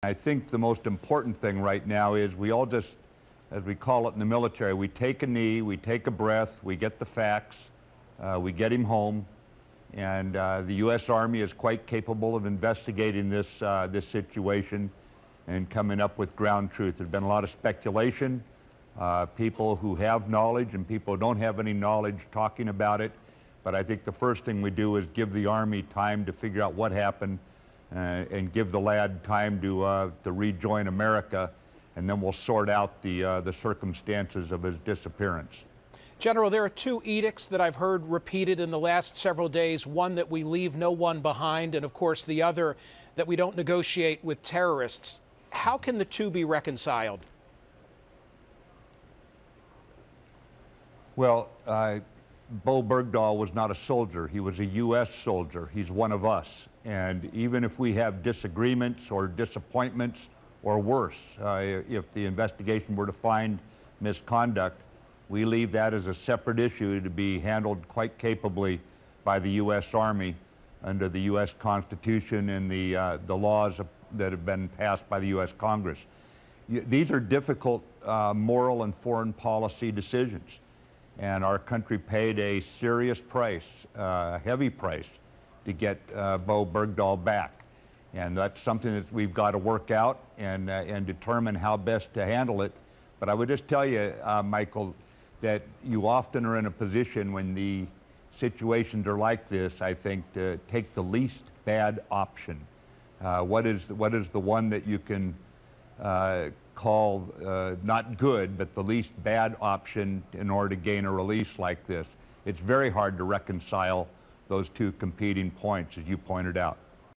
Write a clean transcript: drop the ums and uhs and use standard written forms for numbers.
I think the most important thing right now is we all just, as we call it in the military, we take a knee, we take a breath, we get the facts, we get him home, and the U.S. Army is quite capable of investigating this situation and coming up with ground truth. There's been a lot of speculation, people who have knowledge and people who don't have any knowledge talking about it, but I think the first thing we do is give the Army time to figure out what happened and give the lad time to rejoin America, and then we'll sort out the circumstances of his disappearance. General, there are two edicts that I've heard repeated in the last several days, one that we leave no one behind, and of course the other that we don't negotiate with terrorists. How can the two be reconciled? Well, Bowe Bergdahl was not a soldier. He was a U.S. soldier. He's one of us. And even if we have disagreements or disappointments or worse, if the investigation were to find misconduct, we leave that as a separate issue to be handled quite capably by the U.S. Army under the U.S. Constitution and the laws that have been passed by the U.S. Congress. These are difficult moral and foreign policy decisions. And our country paid a serious price, a heavy price, to get Bowe Bergdahl back. And that's something that we've got to work out and determine how best to handle it. But I would just tell you, Michael, that you often are in a position when the situations are like this, I think, to take the least bad option. What is the one that you can call not good, but the least bad option in order to gain a release like this? It's very hard to reconcile those two competing points, as you pointed out.